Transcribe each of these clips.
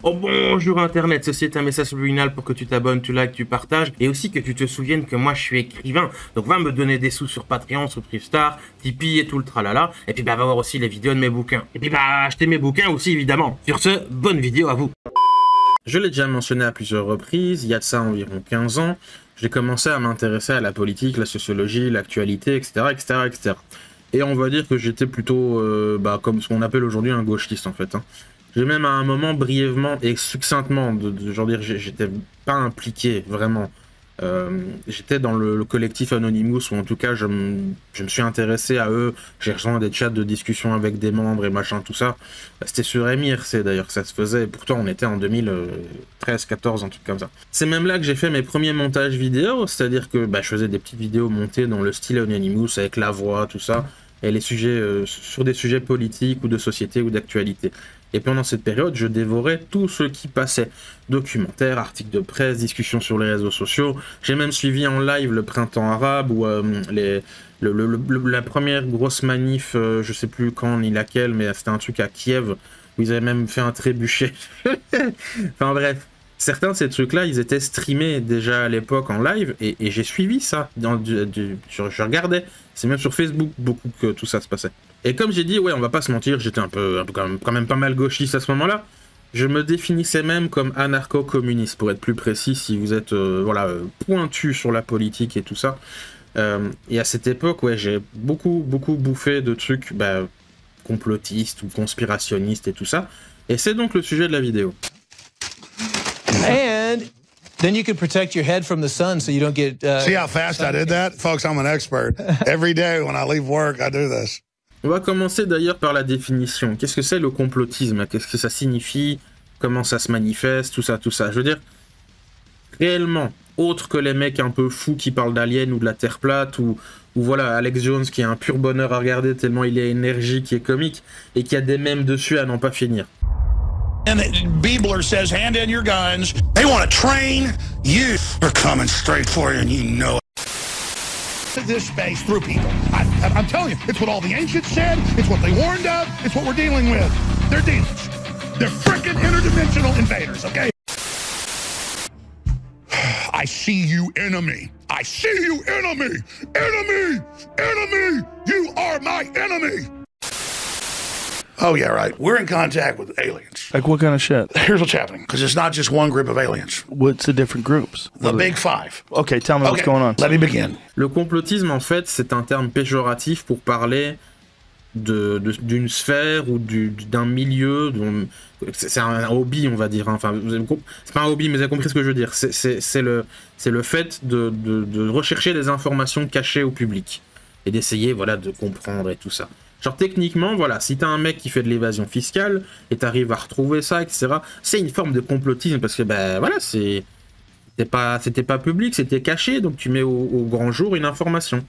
Oh bonjour internet, ceci est un message subliminal pour que tu t'abonnes, tu likes, tu partages et aussi que tu te souviennes que moi je suis écrivain. Donc va me donner des sous sur Patreon, sur Privstar, Tipeee et tout le tralala. Et puis va voir aussi les vidéos de mes bouquins. Et puis acheter mes bouquins aussi évidemment. Sur ce, bonne vidéo à vous. Je l'ai déjà mentionné à plusieurs reprises, il y a de ça environ 15 ans, j'ai commencé à m'intéresser à la politique, la sociologie, l'actualité, etc., etc., etc. Et on va dire que j'étais plutôt comme ce qu'on appelle aujourd'hui un gauchiste en fait. J'ai même à un moment brièvement et succinctement, j'étais pas impliqué vraiment. J'étais dans le collectif Anonymous, ou en tout cas je me suis intéressé à eux, j'ai rejoint des chats de discussion avec des membres et machin, tout ça. C'était sur MIRC d'ailleurs que ça se faisait, pourtant on était en 2013-14, un truc comme ça. C'est même là que j'ai fait mes premiers montages vidéo, c'est-à-dire que je faisais des petites vidéos montées dans le style Anonymous avec la voix, tout ça, et les sujets sur des sujets politiques ou de société ou d'actualité. Et pendant cette période, je dévorais tout ce qui passait. Documentaires, articles de presse, discussions sur les réseaux sociaux. J'ai même suivi en live le printemps arabe ou la première grosse manif, je sais plus quand ni laquelle, mais c'était un truc à Kiev, où ils avaient même fait un trébuchet. Enfin bref, certains de ces trucs-là, ils étaient streamés déjà à l'époque en live, et j'ai suivi ça. Je regardais. C'est même sur Facebook beaucoup que tout ça se passait. Et comme j'ai dit, ouais, on va pas se mentir, j'étais quand même pas mal gauchiste à ce moment-là. Je me définissais même comme anarcho-communiste, pour être plus précis, si vous êtes pointu sur la politique et tout ça. Et à cette époque, ouais, j'ai beaucoup bouffé de trucs complotistes ou conspirationnistes et tout ça. Et c'est donc le sujet de la vidéo. And then you can protect your head from the sun so you don't get... See how fast I did that? Folks, I'm an expert. Every day when I leave work, I do this. On va commencer d'ailleurs par la définition. Qu'est-ce que c'est le complotisme? Qu'est-ce que ça signifie? Comment ça se manifeste? Tout ça, tout ça. Je veux dire, réellement, autre que les mecs un peu fous qui parlent d'aliens ou de la Terre plate, ou voilà, Alex Jones qui est un pur bonheur à regarder tellement il est énergique et comique, et qui a des mèmes dessus à n'en pas finir. And Biebler says, hand in your guns. They want to train you. They're coming straight for you, and you know it. This space through people. I'm telling you, it's what all the ancients said. It's what they warned of. It's what we're dealing with. They're demons. They're frickin' interdimensional invaders, okay? I see you, enemy. I see you, enemy. Enemy! Enemy! You are my enemy! Oh, yeah, right. We're in contact with aliens. Like what kind of shit? Here's what's happening, because it's not just one group of aliens. What's the different groups? The Big Five. Okay, tell me what's going on. Let me begin. Le complotisme, en fait, c'est un terme péjoratif pour parler d'une sphère ou d'un milieu. C'est un hobby, on va dire. Enfin, c'est pas un hobby, mais vous avez compris ce que je veux dire. C'est le fait de rechercher des informations cachées au public et d'essayer, voilà, de comprendre et tout ça. Genre techniquement, voilà, si t'as un mec qui fait de l'évasion fiscale et t'arrives à retrouver ça, etc., c'est une forme de complotisme parce que, voilà, c'était pas public, c'était caché, donc tu mets au grand jour une information.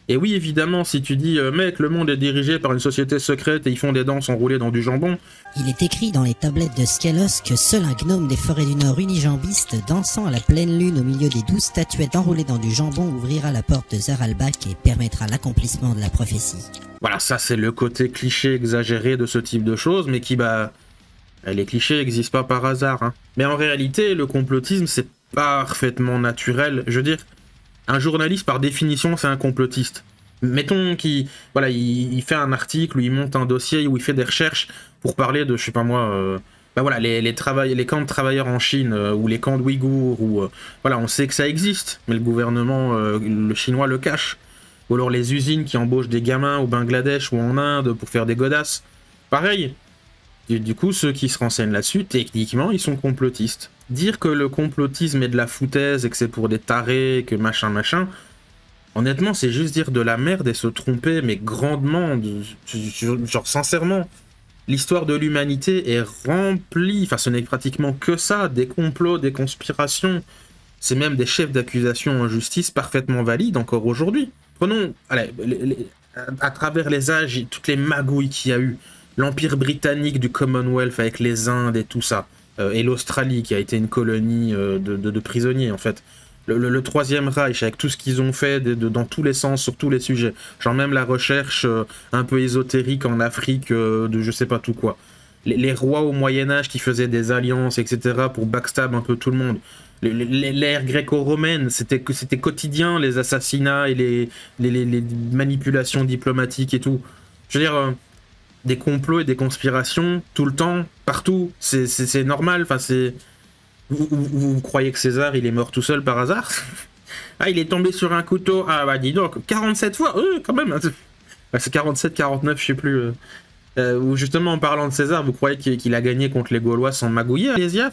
Et oui, évidemment, si tu dis « Mec, le monde est dirigé par une société secrète et ils font des danses enroulées dans du jambon », il est écrit dans les tablettes de Skelos que seul un gnome des forêts du Nord unijambiste, dansant à la pleine lune au milieu des 12 statuettes enroulées dans du jambon, ouvrira la porte de Zaralbak et permettra l'accomplissement de la prophétie. Voilà, ça c'est le côté cliché exagéré de ce type de choses, mais qui, les clichés n'existent pas par hasard. Mais en réalité, le complotisme, c'est parfaitement naturel. Je veux dire, un journaliste, par définition, c'est un complotiste. Mettons qu'il il fait un article, ou il monte un dossier, où il fait des recherches pour parler de, je sais pas moi, les camps de travailleurs en Chine, ou les camps de Ouïghours, ou voilà, on sait que ça existe, mais le gouvernement, le chinois le cache. Ou alors les usines qui embauchent des gamins au Bangladesh ou en Inde pour faire des godasses. Pareil. Du coup, ceux qui se renseignent là-dessus, techniquement, ils sont complotistes. Dire que le complotisme est de la foutaise et que c'est pour des tarés, que machin, honnêtement, c'est juste dire de la merde et se tromper, mais grandement, genre sincèrement. L'histoire de l'humanité est remplie, enfin ce n'est pratiquement que ça, des complots, des conspirations. C'est même des chefs d'accusation en justice parfaitement valides encore aujourd'hui. Prenons, allez, à travers les âges, toutes les magouilles qu'il y a eu. L'Empire britannique du Commonwealth avec les Indes et tout ça. Et l'Australie qui a été une colonie de prisonniers en fait. Le Troisième Reich avec tout ce qu'ils ont fait dans tous les sens, sur tous les sujets. Genre même la recherche un peu ésotérique en Afrique de je sais pas tout quoi. les rois au Moyen-Âge qui faisaient des alliances, etc., pour backstab un peu tout le monde. L'ère gréco-romaine, c'était quotidien, les assassinats et les manipulations diplomatiques et tout. Je veux dire, des complots et des conspirations, tout le temps, partout, c'est normal. Enfin, vous croyez que César, il est mort tout seul par hasard? Ah, il est tombé sur un couteau. Ah, bah dis donc, 47 fois, quand même. C'est 47, 49, je sais plus. Ou justement, en parlant de César, vous croyez qu'il a gagné contre les Gaulois sans magouiller, Alésia?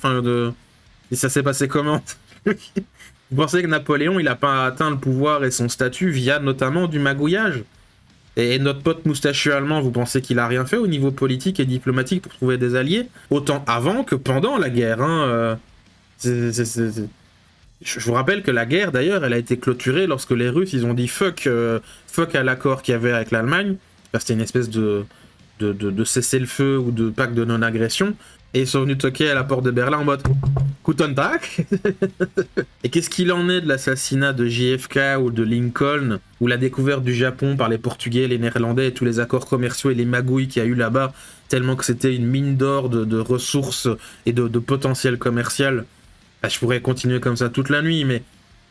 Et ça s'est passé comment? Vous pensez que Napoléon, il a pas atteint le pouvoir et son statut via notamment du magouillage? Et notre pote moustachu allemand, vous pensez qu'il a rien fait au niveau politique et diplomatique pour trouver des alliés? Autant avant que pendant la guerre, hein. Je vous rappelle que la guerre, d'ailleurs, elle a été clôturée lorsque les Russes, ils ont dit fuck à l'accord qu'il y avait avec l'Allemagne. C'était une espèce de cessez-le-feu ou de pacte de non-agression. Et ils sont venus toquer à la porte de Berlin en mode Guten Tag. Et qu'est-ce qu'il en est de l'assassinat de JFK ou de Lincoln, ou la découverte du Japon par les Portugais, les Néerlandais et tous les accords commerciaux et les magouilles qu'il y a eu là-bas, tellement que c'était une mine d'or de ressources et de potentiel commercial. Je pourrais continuer comme ça toute la nuit, mais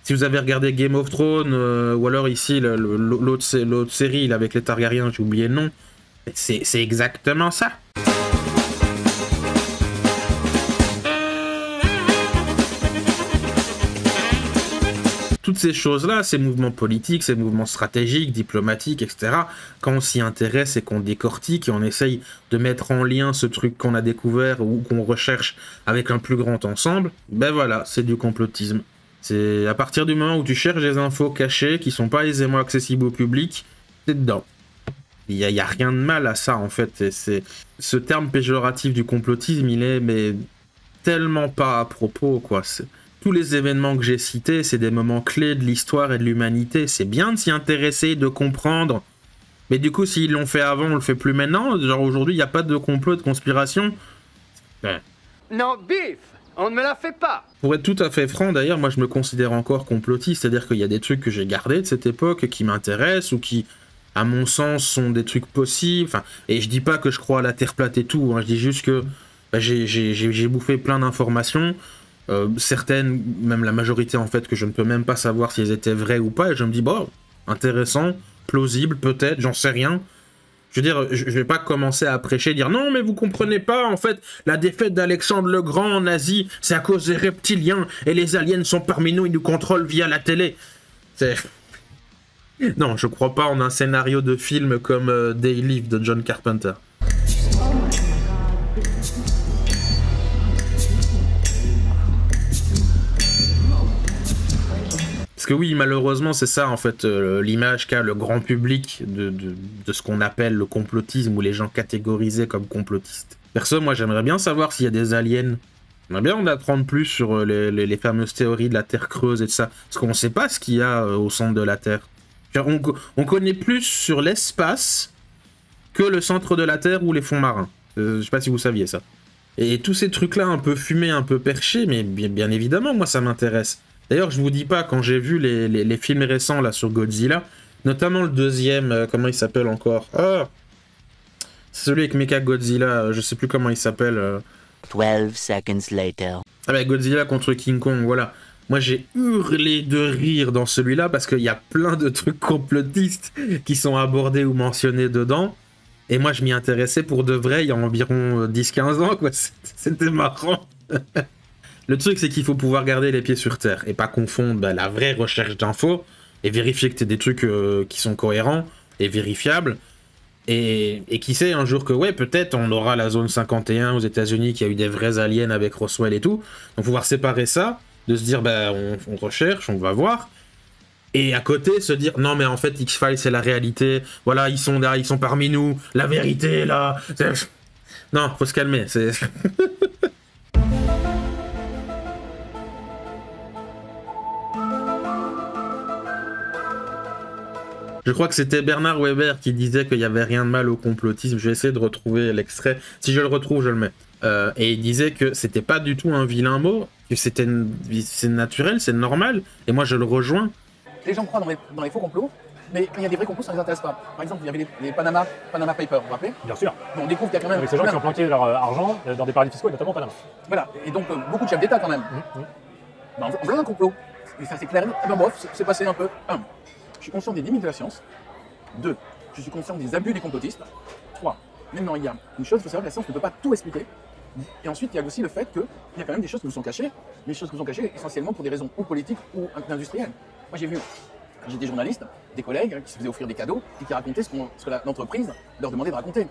si vous avez regardé Game of Thrones, ou alors ici l'autre série là, avec les Targaryens, j'ai oublié le nom, c'est exactement ça. Toutes ces choses-là, ces mouvements politiques, ces mouvements stratégiques, diplomatiques, etc., quand on s'y intéresse et qu'on décortique et on essaye de mettre en lien ce truc qu'on a découvert ou qu'on recherche avec un plus grand ensemble, ben voilà, c'est du complotisme. C'est à partir du moment où tu cherches des infos cachées qui sont pas aisément accessibles au public, c'est dedans. Il y a rien de mal à ça, en fait. Ce terme péjoratif du complotisme, il est mais tellement pas à propos, quoi. Tous les événements que j'ai cités, c'est des moments clés de l'histoire et de l'humanité. C'est bien de s'y intéresser, de comprendre. Mais du coup, s'ils l'ont fait avant, on le fait plus maintenant. Genre aujourd'hui, il n'y a pas de complot, de conspiration. Ouais. Non, bif, on ne me la fait pas. Pour être tout à fait franc, d'ailleurs, moi je me considère encore complotiste. C'est-à-dire qu'il y a des trucs que j'ai gardés de cette époque qui m'intéressent ou qui, à mon sens, sont des trucs possibles. Enfin, et je dis pas que je crois à la Terre plate et tout. Hein. Je dis juste que j'ai bouffé plein d'informations. Certaines, même la majorité en fait, que je ne peux même pas savoir si elles étaient vraies ou pas, et je me dis, bon, intéressant, plausible, peut-être, j'en sais rien. Je veux dire, je vais pas commencer à prêcher, dire, non, mais vous comprenez pas, en fait, la défaite d'Alexandre le Grand en Asie, c'est à cause des reptiliens, et les aliens sont parmi nous, ils nous contrôlent via la télé. Non, je crois pas en un scénario de film comme They Live de John Carpenter. Parce que oui, malheureusement, c'est ça, en fait, l'image qu'a le grand public de ce qu'on appelle le complotisme, ou les gens catégorisés comme complotistes. Perso, moi, j'aimerais bien savoir s'il y a des aliens. J'aimerais bien en apprendre plus sur les fameuses théories de la Terre creuse et de ça. Parce qu'on ne sait pas ce qu'il y a au centre de la Terre. On connaît plus sur l'espace que le centre de la Terre ou les fonds marins. Je sais pas si vous saviez ça. Et tous ces trucs-là un peu fumés, un peu perchés, mais bien évidemment, moi, ça m'intéresse. D'ailleurs, je vous dis pas, quand j'ai vu les films récents là sur Godzilla, notamment le deuxième, comment il s'appelle encore? Ah, c'est celui avec Mechagodzilla, je sais plus comment il s'appelle. 12 seconds later. Ah bah Godzilla contre King Kong, voilà. Moi j'ai hurlé de rire dans celui-là parce qu'il y a plein de trucs complotistes qui sont abordés ou mentionnés dedans. Et moi je m'y intéressais pour de vrai il y a environ 10-15 ans, quoi. C'était marrant. Le truc, c'est qu'il faut pouvoir garder les pieds sur terre et pas confondre la vraie recherche d'infos et vérifier que t'as des trucs qui sont cohérents et vérifiables. Et qui sait un jour que, ouais, peut-être on aura la zone 51 aux États-Unis qui a eu des vrais aliens avec Roswell et tout. Donc, pouvoir séparer ça, de se dire, on recherche, on va voir. Et à côté, se dire, non, mais en fait, X-Files, c'est la réalité. Voilà, ils sont là, ils sont parmi nous. La vérité est là. Non, faut se calmer. C'est. Je crois que c'était Bernard Weber qui disait qu'il n'y avait rien de mal au complotisme. Je vais essayer de retrouver l'extrait. Si je le retrouve, je le mets. Et il disait que c'était pas du tout un vilain mot, que c'est naturel, c'est normal. Et moi, je le rejoins. Les gens croient dans les faux complots, Mais quand il y a des vrais complots, ça ne les intéresse pas. Par exemple, il y avait les Panama Papers, vous vous rappelez? Bien sûr. On découvre qu'il y a quand même... Avec ces gens qui ont planqué leur argent dans des paradis fiscaux, et notamment au Panama. Voilà, et donc beaucoup de chefs d'État quand même. Bah, on veut un complot. Et ça c'est clair. Et ben bref, c'est passé un peu. 1. Je suis conscient des limites de la science. 2. Je suis conscient des abus des complotistes. 3. Maintenant, il y a une chose, il faut savoir que la science ne peut pas tout expliquer. Et ensuite, il y a aussi le fait qu'il y a quand même des choses qui nous sont cachées, mais des choses qui nous sont cachées essentiellement pour des raisons ou politiques ou industrielles. Moi, j'ai vu, quand j'étais journaliste, des collègues qui se faisaient offrir des cadeaux et qui racontaient ce que l'entreprise leur demandait de raconter.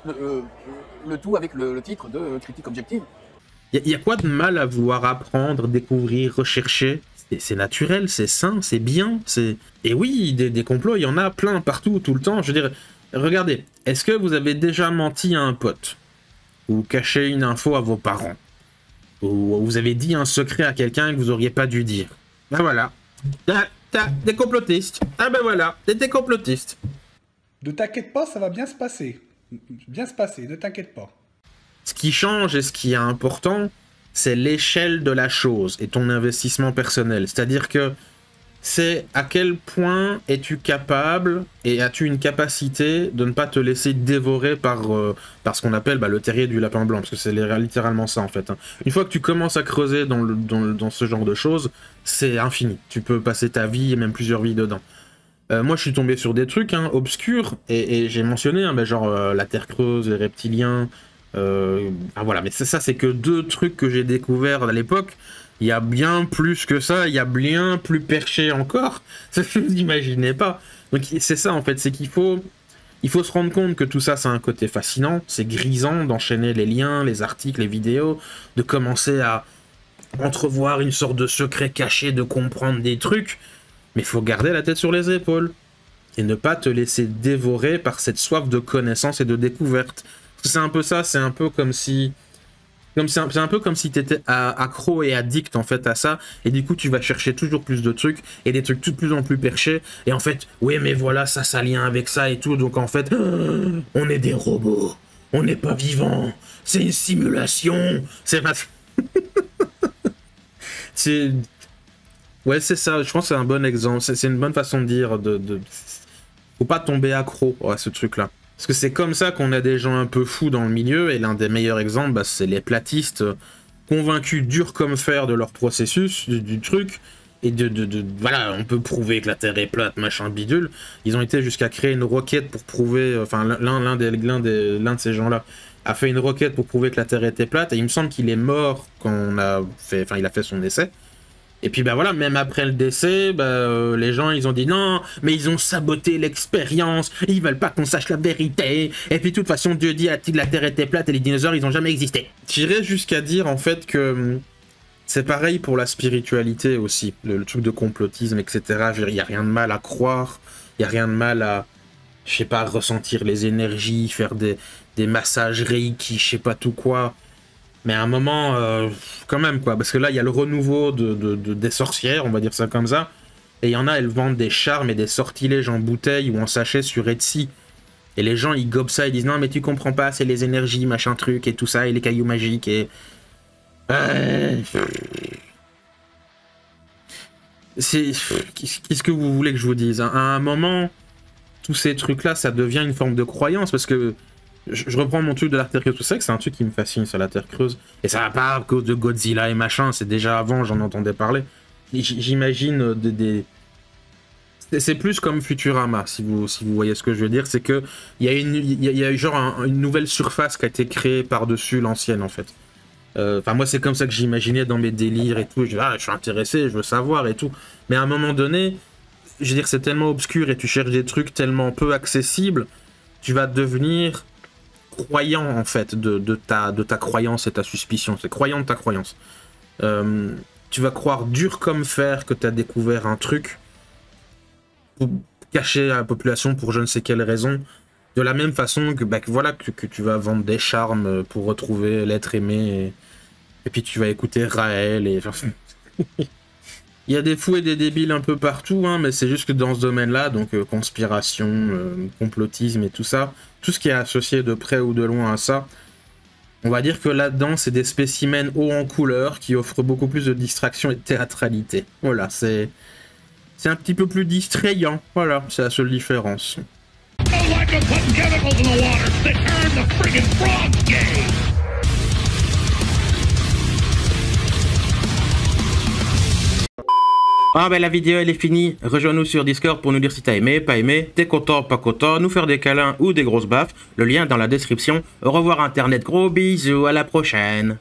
Le tout avec le titre de critique objective. Il y a quoi de mal à vouloir apprendre, découvrir, rechercher? C'est naturel, c'est sain, c'est bien. Et oui, des complots, il y en a plein partout, tout le temps. Je veux dire, regardez, est-ce que vous avez déjà menti à un pote? Ou caché une info à vos parents? Ou vous avez dit un secret à quelqu'un que vous auriez pas dû dire? Ben voilà. Des complotistes. Ah ben voilà, des complotistes. Ne t'inquiète pas, ça va bien se passer. Bien se passer, ne t'inquiète pas. Ce qui change et ce qui est important, c'est l'échelle de la chose et ton investissement personnel. C'est-à-dire que c'est à quel point es-tu capable et as-tu une capacité de ne pas te laisser dévorer par ce qu'on appelle le terrier du lapin blanc, parce que c'est littéralement ça en fait. Une fois que tu commences à creuser dans ce genre de choses, c'est infini. Tu peux passer ta vie et même plusieurs vies dedans. Moi je suis tombé sur des trucs obscurs et j'ai mentionné genre la Terre creuse, les reptiliens, voilà, mais ça c'est que 2 trucs que j'ai découverts à l'époque. Il y a bien plus que ça, il y a bien plus perché encore. Ça, je vous imaginez pas. Donc c'est ça en fait, c'est qu'il faut se rendre compte que tout ça, c'est un côté fascinant, c'est grisant d'enchaîner les liens, les articles, les vidéos, de commencer à entrevoir une sorte de secret caché, de comprendre des trucs, mais il faut garder la tête sur les épaules et ne pas te laisser dévorer par cette soif de connaissance et de découverte. C'est un peu ça, c'est un peu comme si... C'est un peu comme si tu étais accro et addict en fait à ça, et du coup tu vas chercher toujours plus de trucs, et des trucs de plus en plus perchés, et en fait, oui mais voilà, ça a lien avec ça et tout, donc en fait, on est des robots, on n'est pas vivants, c'est une simulation, c'est pas... Ouais c'est ça, je pense que c'est un bon exemple, c'est une bonne façon de dire, faut pas tomber accro à ce truc là. Parce que c'est comme ça qu'on a des gens un peu fous dans le milieu, et l'un des meilleurs exemples, c'est les platistes, convaincus dur comme fer de leur processus, du truc, et voilà, on peut prouver que la Terre est plate, machin bidule. Ils ont été jusqu'à créer une roquette pour prouver, enfin l'un de ces gens-là a fait une roquette pour prouver que la Terre était plate, et il me semble qu'il est mort quand il a fait son essai. Et puis voilà, même après le décès, les gens ils ont dit non, mais ils ont saboté l'expérience, ils veulent pas qu'on sache la vérité, et puis de toute façon Dieu dit que la Terre était plate et les dinosaures ils ont jamais existé. J'irais jusqu'à dire en fait que c'est pareil pour la spiritualité aussi, le truc de complotisme, etc. Il y a rien de mal à croire, il y a rien de mal à, je sais pas, ressentir les énergies, faire des massages reiki, je sais pas tout quoi. Mais à un moment, quand même, quoi. Parce que là, il y a le renouveau des sorcières, on va dire ça comme ça. Et il y en a, elles vendent des charmes et des sortilèges en bouteille ou en sachet sur Etsy. Et les gens, ils gobent ça, ils disent non, mais tu comprends pas, c'est les énergies, machin truc, et tout ça, et les cailloux magiques, et... Qu'est-ce que vous voulez que je vous dise? À un moment, tous ces trucs-là, ça devient une forme de croyance, parce que... Je reprends mon truc de la Terre creuse, c'est vrai que c'est un truc qui me fascine sur la Terre creuse. Et ça va pas à cause de Godzilla et machin, c'est déjà avant, j'en entendais parler. J'imagine c'est plus comme Futurama, si vous voyez ce que je veux dire. C'est que il y a genre une nouvelle surface qui a été créée par-dessus l'ancienne, en fait. Enfin, moi, c'est comme ça que j'imaginais dans mes délires et tout. Je suis intéressé, je veux savoir et tout. Mais à un moment donné, je veux dire, c'est tellement obscur et tu cherches des trucs tellement peu accessibles, tu vas devenir... croyant en fait de ta croyance et ta suspicion, c'est croyant de ta croyance. Tu vas croire dur comme fer que tu as découvert un truc pour cacher à la population pour je ne sais quelle raison, de la même façon que, que tu vas vendre des charmes pour retrouver l'être aimé et puis tu vas écouter Raël et... Il y a des fous et des débiles un peu partout, mais c'est juste que dans ce domaine-là, donc conspiration, complotisme et tout ça, tout ce qui est associé de près ou de loin à ça, on va dire que là-dedans, c'est des spécimens hauts en couleur qui offrent beaucoup plus de distraction et de théâtralité. Voilà, c'est C'est un petit peu plus distrayant. Voilà, c'est la seule différence. Ah ben la vidéo elle est finie, rejoins-nous sur Discord pour nous dire si t'as aimé, pas aimé, t'es content, pas content, nous faire des câlins ou des grosses baffes, le lien dans la description. Au revoir internet, gros bisous, à la prochaine.